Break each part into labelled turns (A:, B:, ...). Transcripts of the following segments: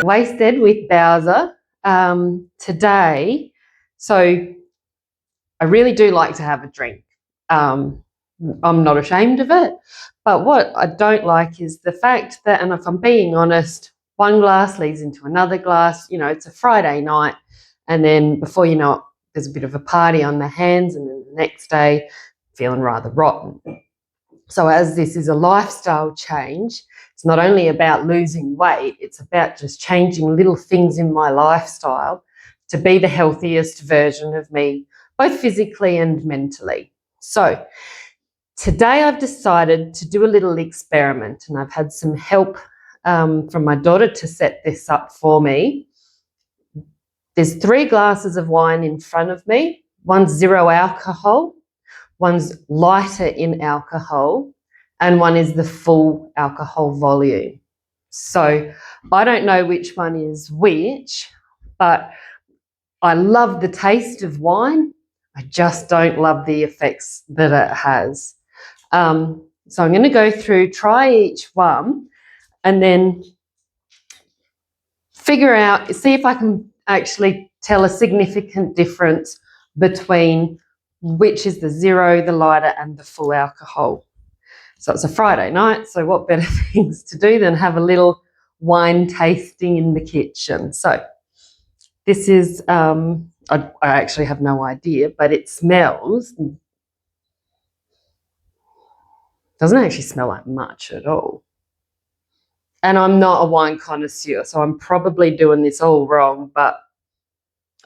A: wasted with Bauser today. So I really do like to have a drink. I'm not ashamed of it. But what I don't like is the fact that, and if I'm being honest, one glass leads into another glass. You know, it's a Friday night, and then before you know it, there's a bit of a party on the hands, and then the next day, feeling rather rotten. So as this is a lifestyle change, it's not only about losing weight, it's about just changing little things in my lifestyle to be the healthiest version of me, both physically and mentally. So today I've decided to do a little experiment, and I've had some help from my daughter to set this up for me. There's 3 glasses of wine in front of me. One's 0 alcohol, one's lighter in alcohol, and one is the full alcohol volume. So I don't know which one is which, but I love the taste of wine. I just don't love the effects that it has. So I'm going to go through, try each one, and then figure out, see if I can actually tell a significant difference between which is the 0, the lighter, and the full alcohol. So it's a Friday night, so what better things to do than have a little wine tasting in the kitchen. So this is, I actually have no idea, but it smells, doesn't actually smell like much at all. And I'm not a wine connoisseur, so I'm probably doing this all wrong, but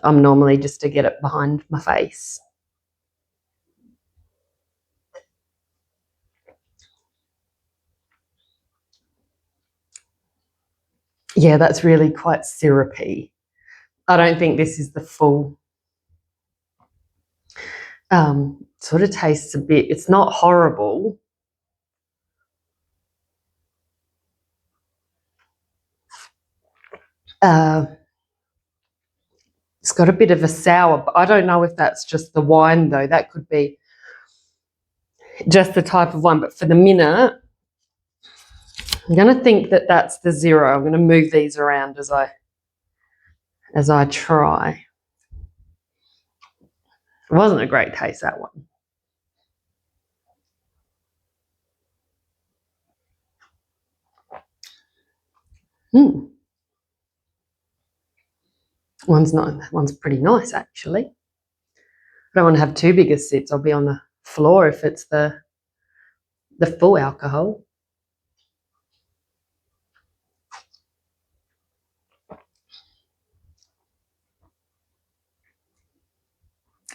A: I'm normally just to get it behind my face. Yeah, that's really quite syrupy. I don't think this is the full. Sort of tastes a bit, it's not horrible. It's got a bit of a sour, but I don't know if that's just the wine though. That could be just the type of wine. But for the minute, I'm going to think that that's the 0. I'm going to move these around as I try. It wasn't a great taste, that one. One's pretty nice, actually. I don't want to have too big a sip. I'll be on the floor if it's the full alcohol.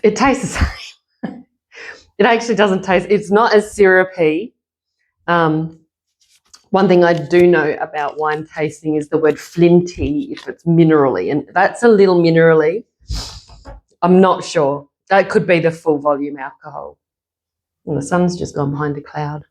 A: It tastes the same. It actually doesn't taste, it's not as syrupy. One thing I do know about wine tasting is the word flinty, if it's minerally, and that's a little minerally. I'm not sure. That could be the full volume alcohol. And the sun's just gone behind a cloud.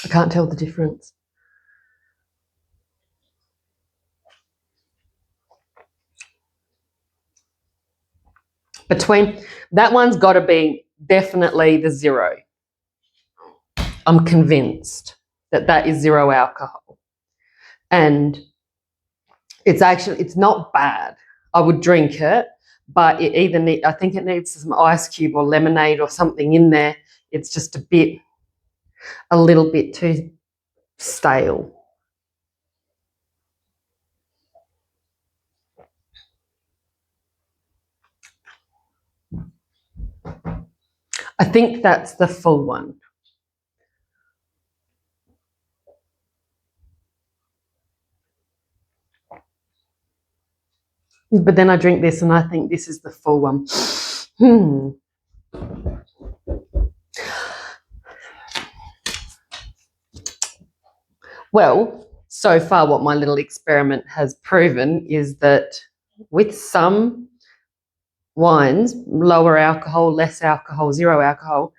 A: I can't tell the difference. Between, that one's got to be definitely the 0. I'm convinced that that is 0 alcohol. And it's not bad. I would drink it, but it either I think it needs some ice cube or lemonade or something in there. It's just a little bit too stale. I think that's the full one. But then I drink this and I think this is the full one. Well, so far what my little experiment has proven is that with some wines, lower alcohol, less alcohol, 0 alcohol,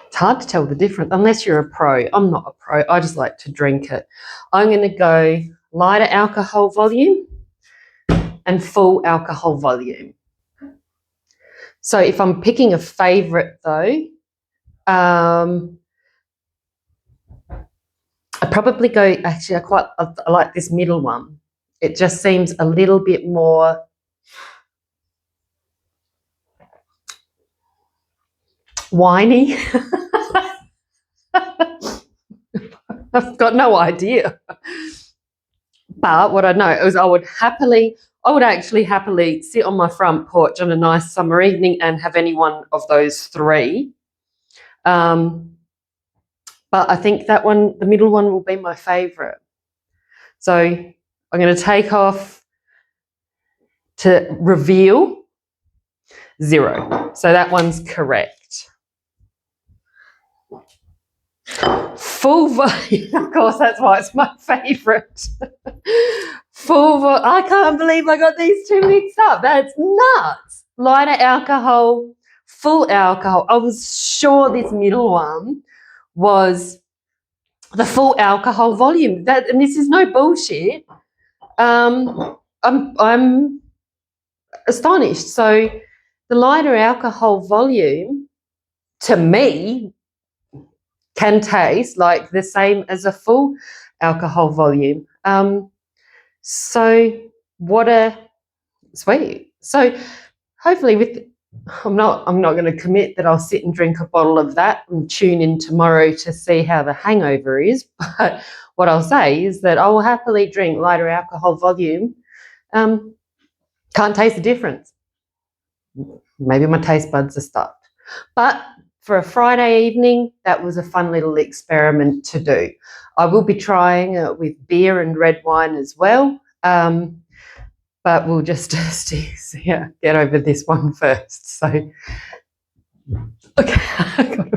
A: it's hard to tell the difference unless you're a pro. I'm not a pro. I just like to drink it. I'm going to go lighter alcohol volume and full alcohol volume. So if I'm picking a favourite though, I probably go, actually I like this middle one. It just seems a little bit more whiny. I've got no idea. But what I know is I would actually happily sit on my front porch on a nice summer evening and have any one of those three. But I think that one, the middle one, will be my favourite. So I'm going to take off to reveal 0. So that one's correct. Full volume, of course, that's why it's my favourite. Full volume, I can't believe I got these two mixed up. That's nuts. Lighter alcohol, full alcohol. I was sure this middle one was the full alcohol volume. And this is no bullshit. I'm astonished. So the lighter alcohol volume, to me, can taste like the same as a full alcohol volume. So what a sweet. So hopefully I'm not going to commit that I'll sit and drink a bottle of that and tune in tomorrow to see how the hangover is. But what I'll say is that I will happily drink lighter alcohol volume. Can't taste the difference. Maybe my taste buds are stuffed. But for a Friday evening, that was a fun little experiment to do. I will be trying it with beer and red wine as well, but we'll just get over this one first. So, okay.